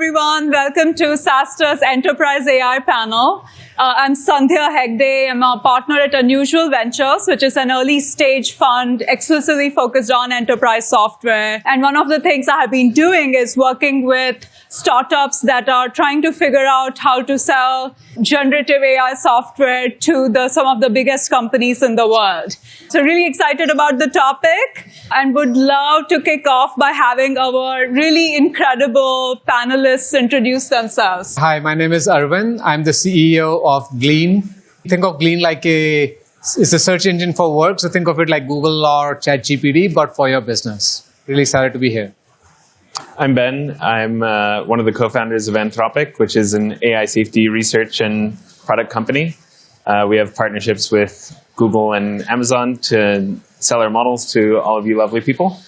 everyone. Welcome to SaaStra's Enterprise AI panel. I'm Sandhya Hegde. I'm a partner at Unusual Ventures, which is an early stage fund exclusively focused on enterprise software. And one of the things I have been doing is working with startups that are trying to figure out how to sell generative AI software to some of the biggest companies in the world. So really excited about the topic and would love to kick off by having our really incredible panelists introduce themselves. Hi, my name is Arvind. I'm the CEO of Glean. Think of Glean like it's a search engine for work. So think of it like Google or ChatGPT, but for your business. Really excited to be here. I'm Ben. I'm one of the co-founders of Anthropic, which is an AI safety research and product company. We have partnerships with Google and Amazon to sell our models to all of you lovely people.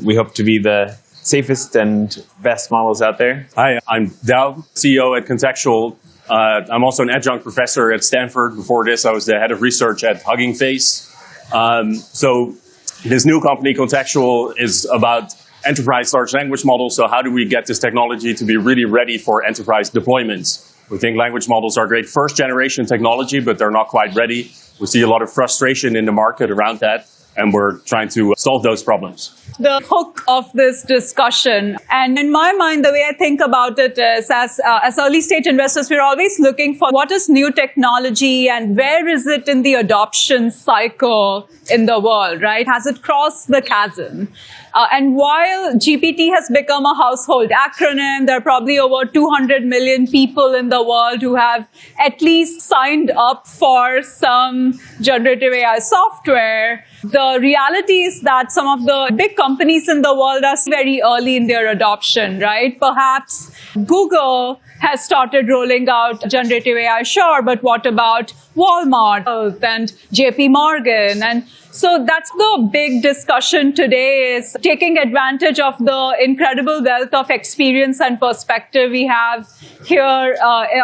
We hope to be the safest and best models out there. Hi, I'm Dao, CEO at Contextual. I'm also an adjunct professor at Stanford. Before this, I was the head of research at Hugging Face. So this new company, Contextual, is about enterprise large language models. So how do we get this technology to be really ready for enterprise deployments? We think language models are great first generation technology, but they're not quite ready. We see a lot of frustration in the market around that, and we're trying to solve those problems. The hook of this discussion, and in my mind, the way I think about it is as early stage investors, we're always looking for what is new technology and where is it in the adoption cycle in the world, right? Has it crossed the chasm? And while GPT has become a household acronym, there are probably over 200 million people in the world who have at least signed up for some generative AI software. The reality is that some of the big companies in the world are very early in their adoption, right? Perhaps Google has started rolling out generative AI, sure, but what about Walmart and JP Morgan? And so that's the big discussion today, is taking advantage of the incredible wealth of experience and perspective we have here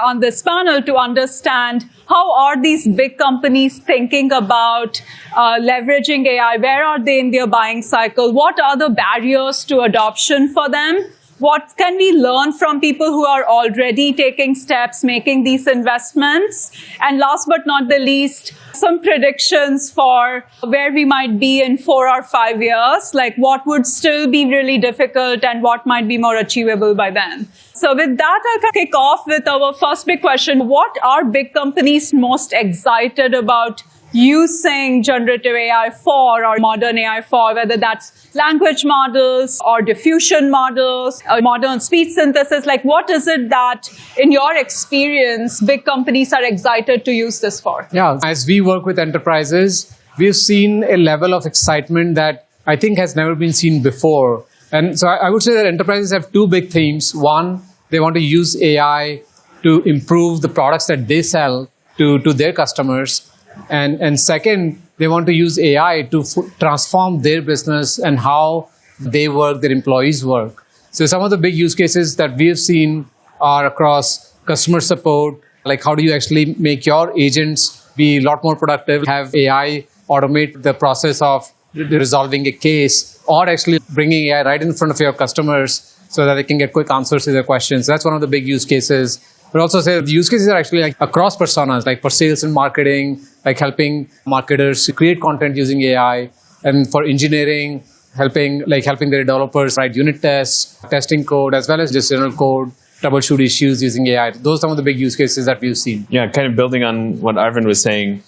on this panel to understand how are these big companies thinking about leveraging AI? Where are they in their buying cycle? What are the barriers to adoption for them? What can we learn from people who are already taking steps, making these investments? And last but not the least, some predictions for where we might be in 4 or 5 years, like what would still be really difficult and what might be more achievable by then. So with that, I'll kick off with our first big question. What are big companies most excited about using generative AI for, or modern AI for, whether that's language models or diffusion models or modern speech synthesis? Like, what is it that, in your experience, big companies are excited to use this for? Yeah, as we work with enterprises, we've seen a level of excitement that I think has never been seen before. And so I would say that enterprises have two big themes. One, they want to use AI to improve the products that they sell to their customers. And second, they want to use AI to transform their business and how they work, their employees work. So some of the big use cases that we have seen are across customer support, like how do you actually make your agents be a lot more productive, have AI automate the process of resolving a case, or actually bringing AI right in front of your customers so that they can get quick answers to their questions. That's one of the big use cases. But also say the use cases are actually like across personas, like for sales and marketing, like helping marketers to create content using AI, and for engineering, helping their developers write unit tests, testing code, as well as just general code, troubleshoot issues using AI. Those are some of the big use cases that we've seen. Yeah, kind of building on what Arvind was saying,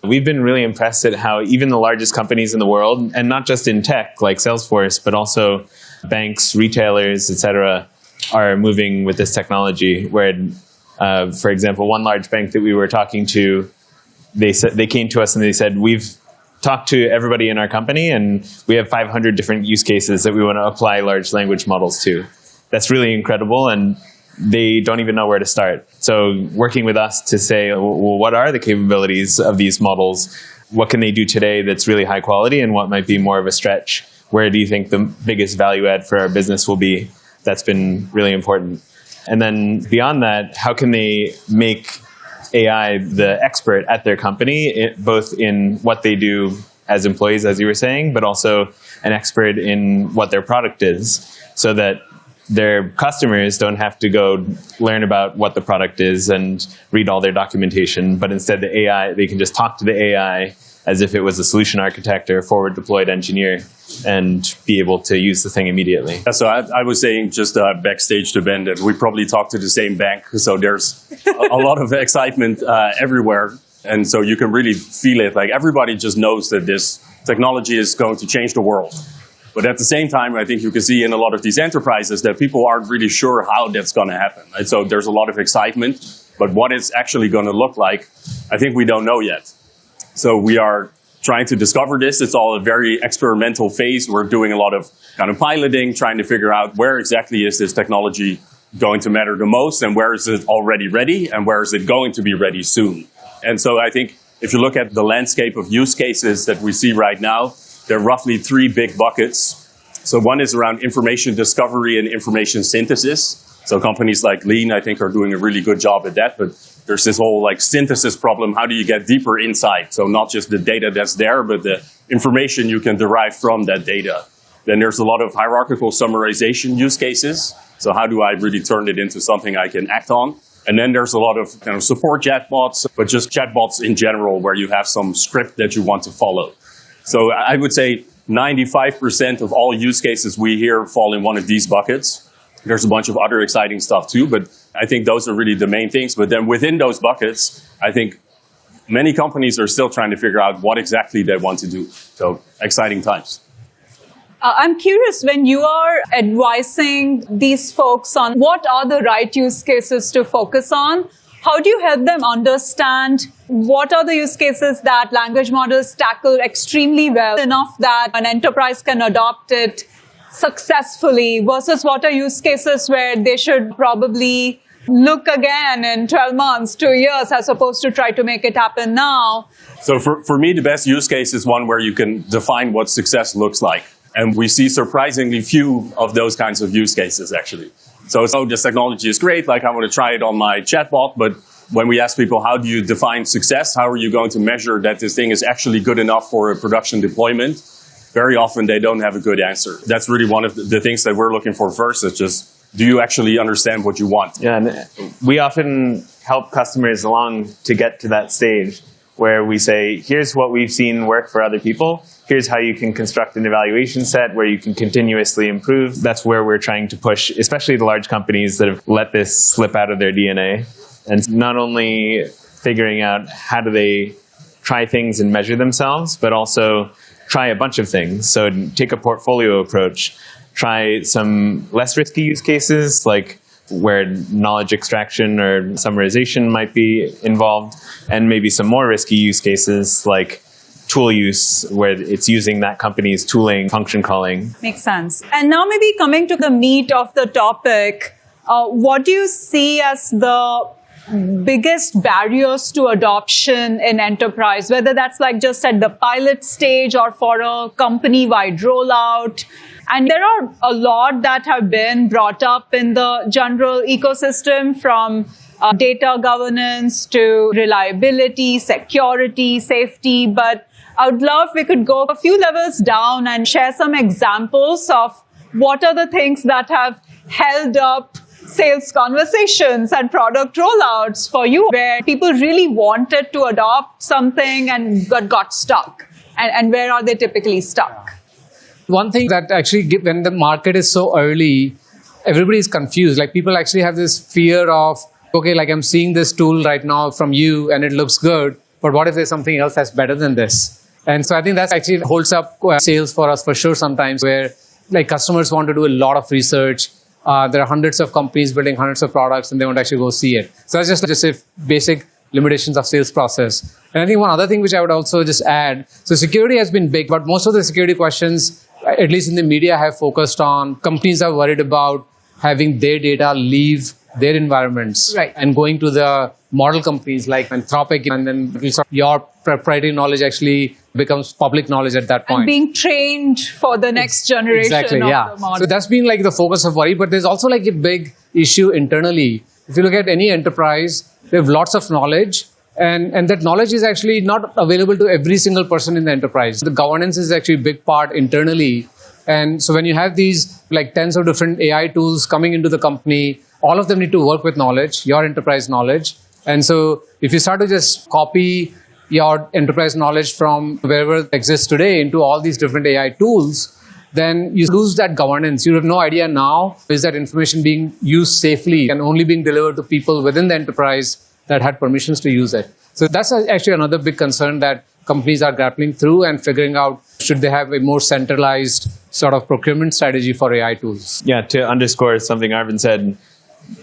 we've been really impressed at how even the largest companies in the world, and not just in tech like Salesforce, but also banks, retailers, etc., are moving with this technology. Where, for example, one large bank that we were talking to, they came to us and they said, we've talked to everybody in our company and we have 500 different use cases that we want to apply large language models to. That's really incredible, and they don't even know where to start. So working with us to say, well, what are the capabilities of these models? What can they do today that's really high quality, and what might be more of a stretch? Where do you think the biggest value add for our business will be? That's been really important. And then beyond that, how can they make AI the expert at their company, both in what they do as employees, as you were saying, but also an expert in what their product is, so that their customers don't have to go learn about what the product is and read all their documentation, but instead the AI, they can just talk to the AI as if it was a solution architect or a forward deployed engineer and be able to use the thing immediately. So I was saying just backstage to Ben that we probably talked to the same bank. So there's a lot of excitement everywhere. And so you can really feel it. Like everybody just knows that this technology is going to change the world. But at the same time, I think you can see in a lot of these enterprises that people aren't really sure how that's going to happen. Right? So there's a lot of excitement, but what it's actually going to look like, I think we don't know yet. So we are trying to discover this. It's all a very experimental phase. We're doing a lot of kind of piloting, trying to figure out where exactly is this technology going to matter the most, and where is it already ready, and where is it going to be ready soon. And so I think if you look at the landscape of use cases that we see right now, there are roughly 3 big buckets. So one is around information discovery and information synthesis. So companies like Lean, I think, are doing a really good job at that. But there's this whole like synthesis problem. How do you get deeper insight? So not just the data that's there, but the information you can derive from that data. Then there's a lot of hierarchical summarization use cases. So how do I really turn it into something I can act on? And then there's a lot of kind of support chatbots, but just chatbots in general, where you have some script that you want to follow. So I would say 95% of all use cases we hear fall in one of these buckets. There's a bunch of other exciting stuff too, but I think those are really the main things. But then within those buckets, I think many companies are still trying to figure out what exactly they want to do. So exciting times. I'm curious, when you are advising these folks on what are the right use cases to focus on, how do you help them understand what are the use cases that language models tackle extremely well, enough that an enterprise can adopt it successfully, versus what are use cases where they should probably look again in 12 months, 2 years, as opposed to try to make it happen now? So for me, the best use case is one where you can define what success looks like. And we see surprisingly few of those kinds of use cases, actually. So this technology is great, like I want to try it on my chatbot, but when we ask people, how do you define success? How are you going to measure that this thing is actually good enough for a production deployment? Very often they don't have a good answer. That's really one of the things that we're looking for first, is just, do you actually understand what you want? Yeah, and we often help customers along to get to that stage where we say, here's what we've seen work for other people. Here's how you can construct an evaluation set where you can continuously improve. That's where we're trying to push, especially the large companies that have let this slip out of their DNA. And not only figuring out how do they try things and measure themselves, but also try a bunch of things. So take a portfolio approach. Try some less risky use cases, like where knowledge extraction or summarization might be involved, and maybe some more risky use cases like tool use, where it's using that company's tooling, function calling. Makes sense. And now maybe coming to the meat of the topic, what do you see as the biggest barriers to adoption in enterprise, whether that's like just at the pilot stage or for a company-wide rollout? And there are a lot that have been brought up in the general ecosystem, from data governance to reliability, security, safety. But I would love if we could go a few levels down and share some examples of what are the things that have held up sales conversations and product rollouts for you, where people really wanted to adopt something and got stuck. And where are they typically stuck? One thing that actually, when the market is so early, everybody is confused. Like people actually have this fear of, okay, like I'm seeing this tool right now from you and it looks good, but what if there's something else that's better than this? And so I think that actually holds up sales for us for sure sometimes, where like customers want to do a lot of research. There are hundreds of companies building hundreds of products and they want to actually go see it. So that's just a basic limitations of sales process. And I think one other thing which I would also just add, so security has been big, but most of the security questions, at least in the media, have focused on companies are worried about having their data leave their environments, right, and going to the model companies like Anthropic, and then your proprietary knowledge actually becomes public knowledge at that point. And being trained for the next generation exactly, of yeah. the model. So that's been like the focus of worry, but there's also like a big issue internally. If you look at any enterprise, they have lots of knowledge, and that knowledge is actually not available to every single person in the enterprise. The governance is actually a big part internally, And so when you have these like tens of different AI tools coming into the company, all of them need to work with knowledge, your enterprise knowledge. And so if you start to just copy your enterprise knowledge from wherever it exists today into all these different AI tools, then you lose that governance. You have no idea now, is that information being used safely and only being delivered to people within the enterprise that had permissions to use it. So that's actually another big concern that companies are grappling through and figuring out, should they have a more centralized sort of procurement strategy for AI tools? Yeah, to underscore something Arvind said,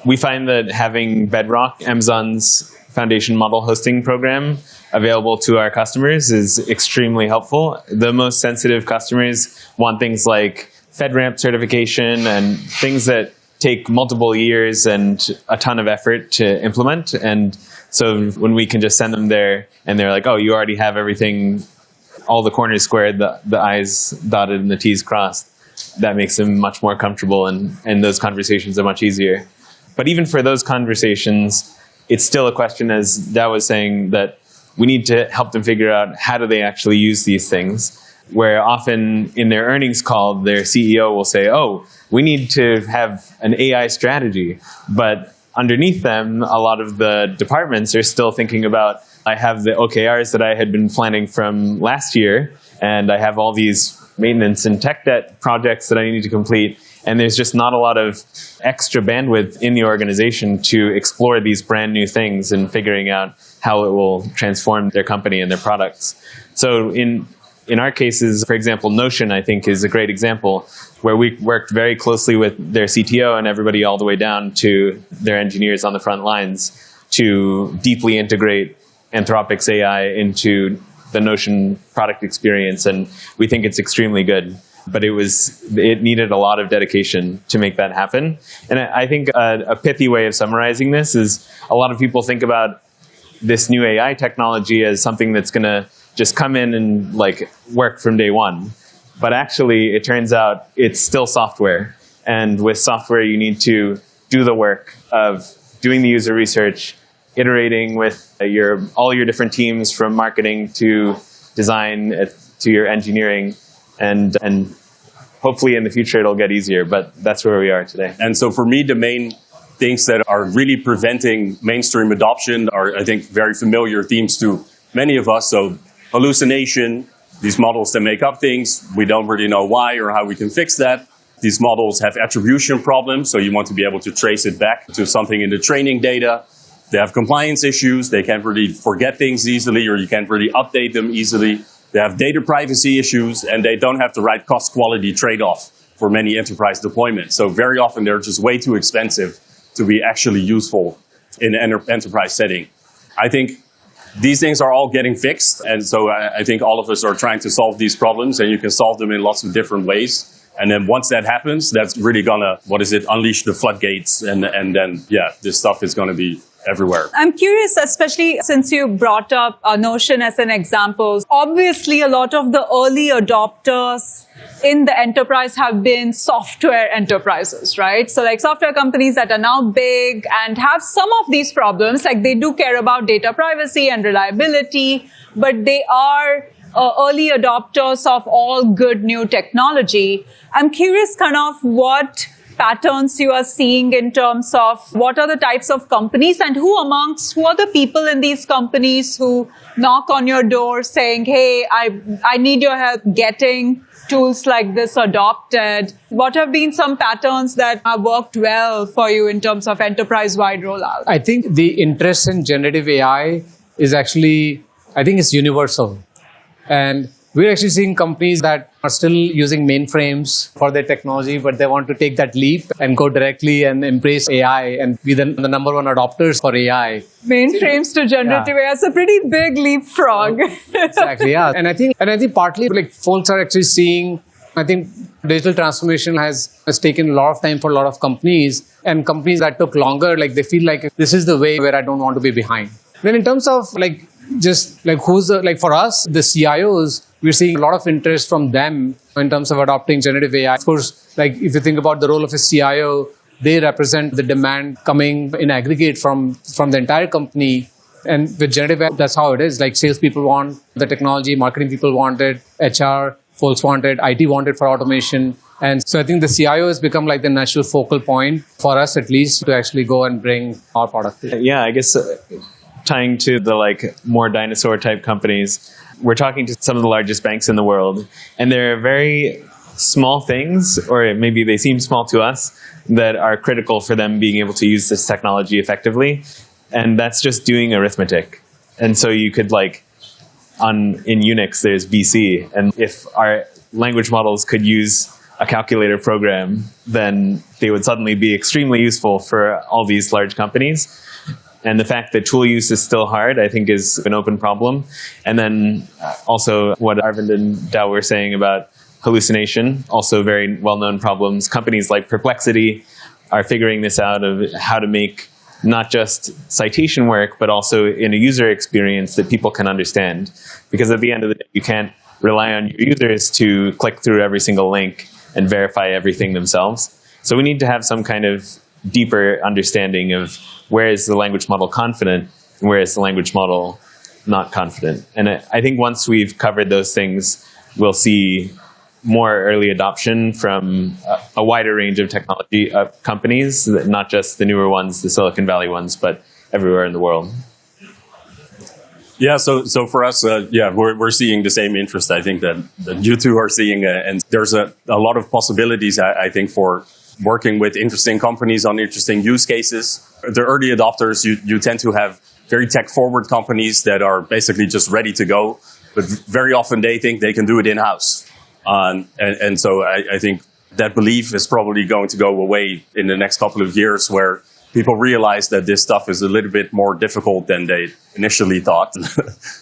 we find that having Bedrock, Amazon's foundation model hosting program, available to our customers is extremely helpful. The most sensitive customers want things like FedRAMP certification and things that take multiple years and a ton of effort to implement. And so when we can just send them there and they're like, oh, you already have everything, all the corners squared, the I's dotted and the T's crossed, that makes them much more comfortable, and those conversations are much easier. But even for those conversations, it's still a question, as Dow was saying, that we need to help them figure out how do they actually use these things, where often in their earnings call, their CEO will say, oh, we need to have an AI strategy. But underneath them, a lot of the departments are still thinking about, I have the OKRs that I had been planning from last year, and I have all these maintenance and tech debt projects that I need to complete. And there's just not a lot of extra bandwidth in the organization to explore these brand new things and figuring out how it will transform their company and their products. So in our cases, for example, Notion, I think, is a great example where we worked very closely with their CTO and everybody all the way down to their engineers on the front lines to deeply integrate Anthropic's AI into the Notion product experience. And we think it's extremely good. But it needed a lot of dedication to make that happen. And I think a pithy way of summarizing this is a lot of people think about this new AI technology as something that's going to just come in and like work from day one. But actually, it turns out it's still software. And with software, you need to do the work of doing the user research, iterating with all your different teams, from marketing to design to your engineering. And hopefully in the future it'll get easier, but that's where we are today. And so for me, the main things that are really preventing mainstream adoption are, I think, very familiar themes to many of us. So hallucination, these models that make up things, we don't really know why or how we can fix that. These models have attribution problems, so you want to be able to trace it back to something in the training data. They have compliance issues, they can't really forget things easily, or you can't really update them easily. They have data privacy issues, and they don't have the right cost-quality trade-off for many enterprise deployments. So very often they're just way too expensive to be actually useful in an enterprise setting. I think these things are all getting fixed, and so I think all of us are trying to solve these problems, and you can solve them in lots of different ways. And then once that happens, that's really gonna, unleash the floodgates, and then, yeah, this stuff is gonna be everywhere. I'm curious, especially since you brought up Notion as an example. Obviously, a lot of the early adopters in the enterprise have been software enterprises, right? So like software companies that are now big and have some of these problems, like they do care about data privacy and reliability, but they are early adopters of all good new technology. I'm curious kind of what patterns you are seeing in terms of what are the types of companies and who are the people in these companies who knock on your door saying, hey, I need your help getting tools like this adopted. What have been some patterns that have worked well for you in terms of enterprise-wide rollout? I think the interest in generative AI is actually, I think it's universal. And we're actually seeing companies that are still using mainframes for their technology, but they want to take that leap and go directly and embrace AI and be the number one adopters for AI. Mainframes to generative AI is a pretty big leapfrog. Exactly, yeah. And I think partly like folks are actually seeing, I think digital transformation has taken a lot of time for a lot of companies, and companies that took longer, like they feel like this is the way where I don't want to be behind. Then in terms of like, just like for us, the CIOs, we're seeing a lot of interest from them in terms of adopting generative AI. Of course, like if you think about the role of a CIO, they represent the demand coming in aggregate from the entire company. And with generative AI, that's how it is. Like salespeople want the technology, marketing people want it, HR, folks wanted, IT wanted for automation. And so I think the CIO has become like the natural focal point for us, at least, to actually go and bring our product to. Yeah, I guess tying to the like more dinosaur type companies, we're talking to some of the largest banks in the world, and there are very small things, or maybe they seem small to us, that are critical for them being able to use this technology effectively. And that's just doing arithmetic. And so you could in Unix, there's BC. And if our language models could use a calculator program, then they would suddenly be extremely useful for all these large companies. And the fact that tool use is still hard, I think, is an open problem. And then also what Arvind and Dao were saying about hallucination, also very well-known problems. Companies like Perplexity are figuring this out, of how to make not just citation work, but also in a user experience that people can understand. Because at the end of the day, you can't rely on your users to click through every single link and verify everything themselves. So we need to have some kind of deeper understanding of where is the language model confident and where is the language model not confident. And I think once we've covered those things, we'll see more early adoption from a wider range of technology companies, not just the newer ones, the Silicon Valley ones, but everywhere in the world. Yeah, so for us, we're seeing the same interest, I think, that you two are seeing. And there's a lot of possibilities, I think, for working with interesting companies on interesting use cases. The early adopters, you tend to have very tech-forward companies that are basically just ready to go. But very often they think they can do it in-house. And so I think that belief is probably going to go away in the next couple of years, where people realize that this stuff is a little bit more difficult than they initially thought.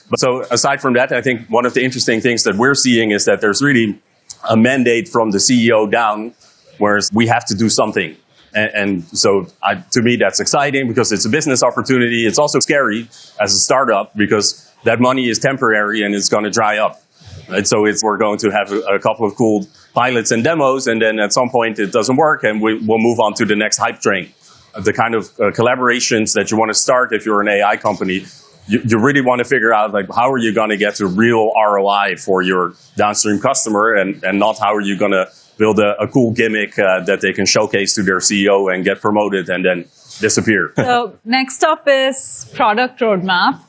But so aside from that, I think one of the interesting things that we're seeing is that there's really a mandate from the CEO down, whereas we have to do something. And so to me, that's exciting because it's a business opportunity. It's also scary as a startup because that money is temporary and it's going to dry up. And so we're going to have a couple of cool pilots and demos, and then at some point it doesn't work, and we'll move on to the next hype train. The kind of collaborations that you want to start if you're an AI company, you really want to figure out how are you going to get to real ROI for your downstream customer, and not how are you going to build a cool gimmick that they can showcase to their CEO and get promoted and then disappear. So next up is product roadmap.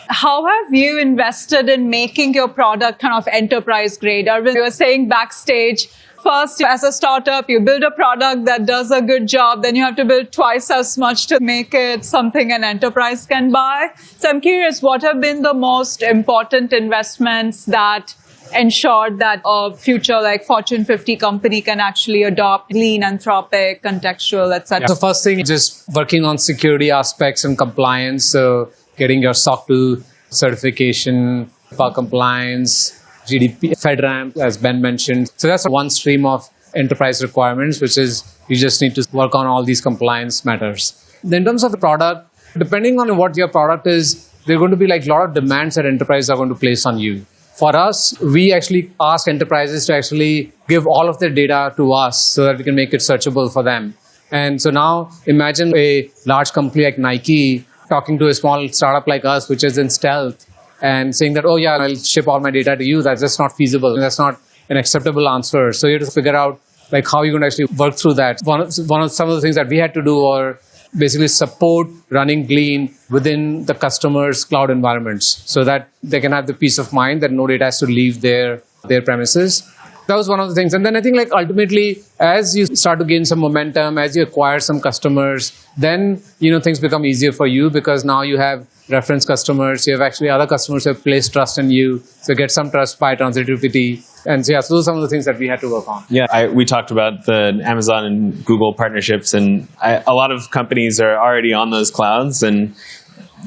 How have you invested in making your product kind of enterprise grade? Arvind, you were saying backstage, first, as a startup, you build a product that does a good job, then you have to build twice as much to make it something an enterprise can buy. So I'm curious, what have been the most important investments that ensured that a future Fortune 50 company can actually adopt Lean, Anthropic, contextual, etc.? So first thing, just working on security aspects and compliance. So getting your SOC 2 certification, HIPAA compliance, GDP, FedRAMP, as Ben mentioned. So that's one stream of enterprise requirements, which is you just need to work on all these compliance matters. Then in terms of the product, depending on what your product is, there are going to be a lot of demands that enterprises are going to place on you. For us, we actually ask enterprises to actually give all of their data to us so that we can make it searchable for them. And so now imagine a large company like Nike talking to a small startup like us, which is in stealth, and saying that, oh yeah, I'll ship all my data to you. That's just not feasible. That's not an acceptable answer. So you have to figure out how you're going to actually work through that. Some of the things that we had to do are basically support running Glean within the customer's cloud environments so that they can have the peace of mind that no data has to leave their premises. That was one of the things. And then I think ultimately, as you start to gain some momentum, as you acquire some customers, then, things become easier for you because now you have reference customers. You have actually other customers who have placed trust in you. So get some trust by transitivity. And so, so those are some of the things that we had to work on. Yeah, we talked about the Amazon and Google partnerships, and a lot of companies are already on those clouds, and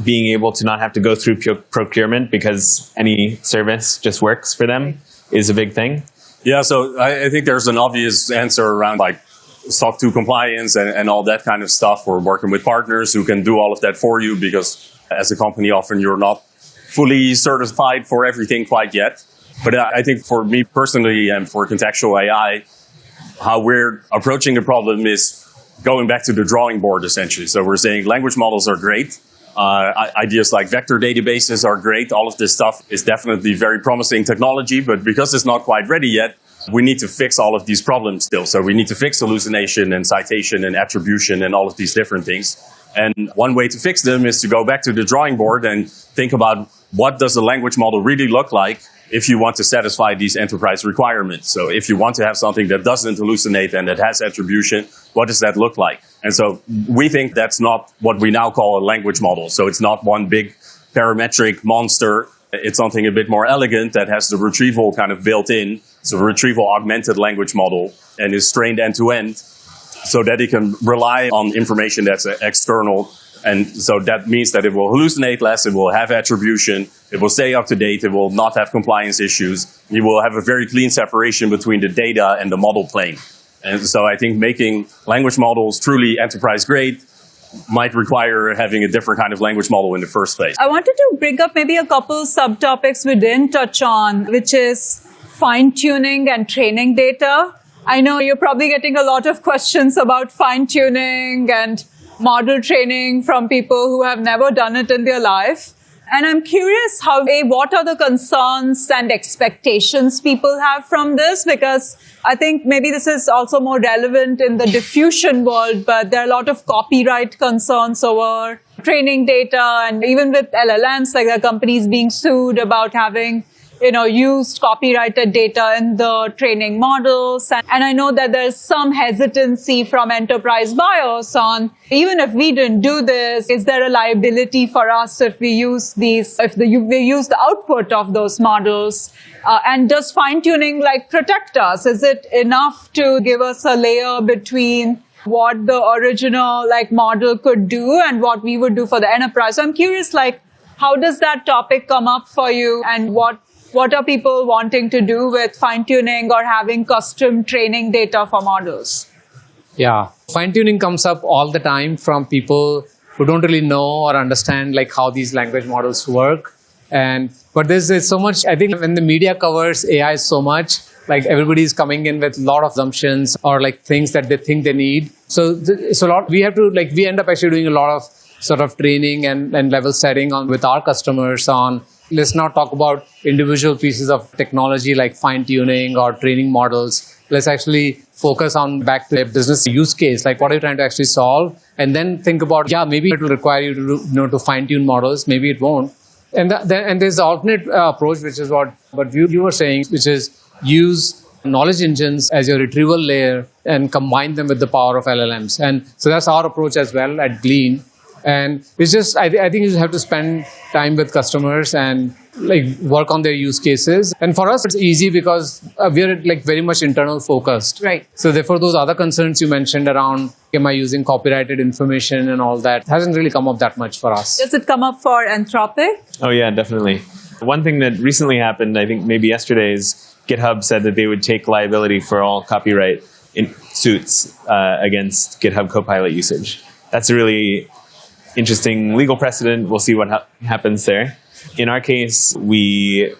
being able to not have to go through procurement because any service just works for them is a big thing. Yeah, so I think there's an obvious answer around SOC 2 compliance and all that kind of stuff. We're working with partners who can do all of that for you because as a company, often you're not fully certified for everything quite yet. But I think for me personally and for contextual AI, how we're approaching the problem is going back to the drawing board, essentially. So we're saying language models are great, Ideas like vector databases are great. All of this stuff is definitely very promising technology, but because it's not quite ready yet, we need to fix all of these problems still. So we need to fix hallucination and citation and attribution and all of these different things. And one way to fix them is to go back to the drawing board and think about what does the language model really look like if you want to satisfy these enterprise requirements. So if you want to have something that doesn't hallucinate and that has attribution, what does that look like? And so we think that's not what we now call a language model. So it's not one big parametric monster. It's something a bit more elegant that has the retrieval kind of built in. It's a retrieval augmented language model and is trained end to end so that it can rely on information that's external. And so that means that it will hallucinate less, it will have attribution, it will stay up to date, it will not have compliance issues. You will have a very clean separation between the data and the model plane. And so I think making language models truly enterprise grade might require having a different kind of language model in the first place. I wanted to bring up maybe a couple subtopics we didn't touch on, which is fine-tuning and training data. I know you're probably getting a lot of questions about fine-tuning and model training from people who have never done it in their life. And I'm curious what are the concerns and expectations people have from this? Because I think maybe this is also more relevant in the diffusion world, but there are a lot of copyright concerns over training data. And even with LLMs, like there are companies being sued about having used copyrighted data in the training models. And I know that there's some hesitancy from enterprise buyers on, even if we didn't do this, is there a liability for us if we use these, we use the output of those models? And does fine-tuning protect us? Is it enough to give us a layer between what the original model could do and what we would do for the enterprise? So I'm curious, how does that topic come up for you, and what are people wanting to do with fine-tuning or having custom training data for models? Yeah, fine-tuning comes up all the time from people who don't really know or understand how these language models work. But there's so much, I think when the media covers AI so much, everybody's coming in with a lot of assumptions or things that they think they need. So we have to, we end up actually doing a lot of sort of training and level setting with our customers on, let's not talk about individual pieces of technology like fine-tuning or training models. Let's actually focus on back to a business use case, what are you trying to actually solve? And then think about, maybe it will require you to to fine-tune models, maybe it won't. And there's the alternate approach, which is what you were saying, which is use knowledge engines as your retrieval layer and combine them with the power of LLMs. And so that's our approach as well at Glean. And it's just, I think you have to spend time with customers and work on their use cases. And for us, it's easy because we're very much internal focused. Right. So therefore, those other concerns you mentioned around, am I using copyrighted information and all that, hasn't really come up that much for us. Does it come up for Anthropic? Oh yeah, definitely. One thing that recently happened, I think maybe yesterday, is GitHub said that they would take liability for all copyright suits against GitHub Copilot usage. That's a really interesting legal precedent. We'll see what happens there. In our case, we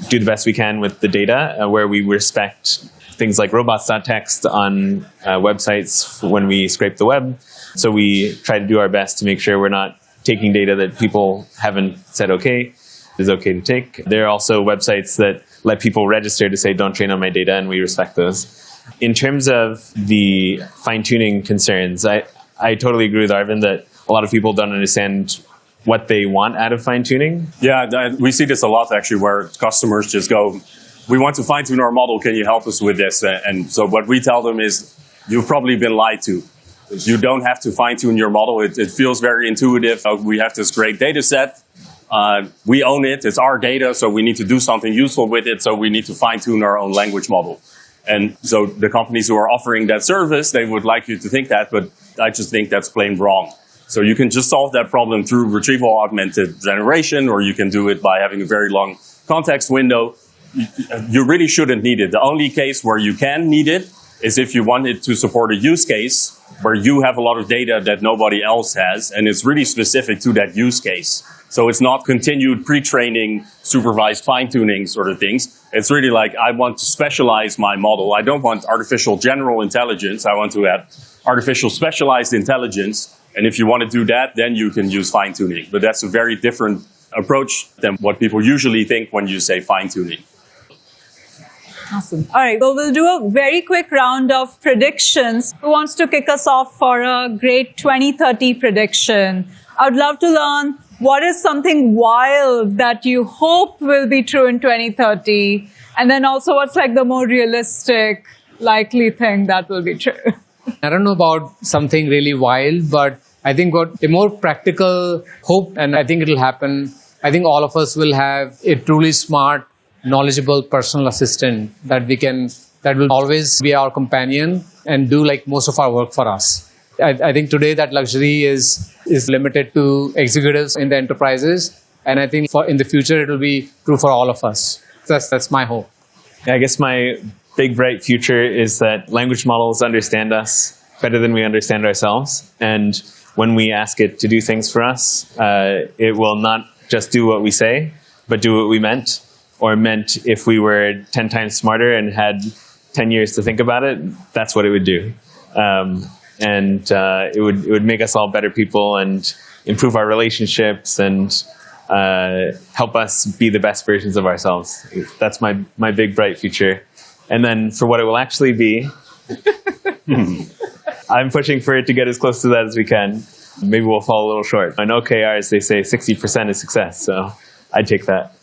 do the best we can with the data, where we respect things like robots.txt on websites when we scrape the web. So we try to do our best to make sure we're not taking data that people haven't said is okay to take. There are also websites that let people register to say, don't train on my data, and we respect those. In terms of the fine-tuning concerns, I totally agree with Arvind that a lot of people don't understand what they want out of fine-tuning. Yeah, we see this a lot actually, where customers just go, we want to fine-tune our model, can you help us with this? And so what we tell them is, you've probably been lied to. You don't have to fine-tune your model. It feels very intuitive. We have this great data set. We own it. It's our data, so we need to do something useful with it. So we need to fine-tune our own language model. And so the companies who are offering that service, they would like you to think that, but I just think that's plain wrong. So you can just solve that problem through retrieval augmented generation, or you can do it by having a very long context window. You really shouldn't need it. The only case where you can need it is if you want it to support a use case where you have a lot of data that nobody else has, and it's really specific to that use case. So it's not continued pre-training, supervised fine-tuning sort of things. It's really like, I want to specialize my model. I don't want artificial general intelligence. I want to have artificial specialized intelligence And if you want to do that, then you can use fine tuning. But that's a very different approach than what people usually think when you say fine tuning. Awesome. All right. Well, we'll do a very quick round of predictions. Who wants to kick us off for a great 2030 prediction? I would love to learn what is something wild that you hope will be true in 2030? And then also what's like the more realistic, likely thing that will be true? I don't know about something really wild, but I think what a more practical hope, and I think it'll happen, I think all of us will have a truly smart, knowledgeable personal assistant that will always be our companion and do like most of our work for us. I think today that luxury is limited to executives in the enterprises. And I think in the future, it will be true for all of us. That's my hope. Yeah, I guess my big bright future is that language models understand us better than we understand ourselves. And when we ask it to do things for us, it will not just do what we say, but do what we meant, or meant if we were 10 times smarter and had 10 years to think about it, that's what it would do. And it would make us all better people and improve our relationships and help us be the best versions of ourselves. That's my big bright future. And then for what it will actually be, I'm pushing for it to get as close to that as we can. Maybe we'll fall a little short. In OKRs, they say 60% is success, so I'd take that.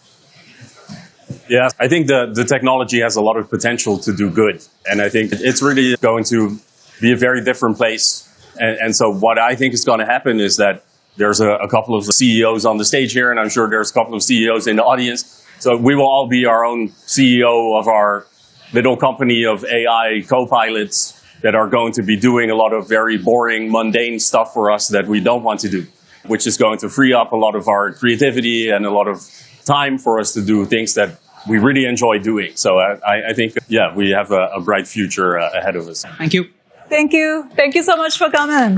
Yeah, I think the technology has a lot of potential to do good. And I think it's really going to be a very different place. And so what I think is going to happen is that there's a couple of CEOs on the stage here, and I'm sure there's a couple of CEOs in the audience. So we will all be our own CEO of our little company of AI co-pilots that are going to be doing a lot of very boring, mundane stuff for us that we don't want to do, which is going to free up a lot of our creativity and a lot of time for us to do things that we really enjoy doing. So I think, yeah, we have a bright future ahead of us. Thank you. Thank you. Thank you so much for coming.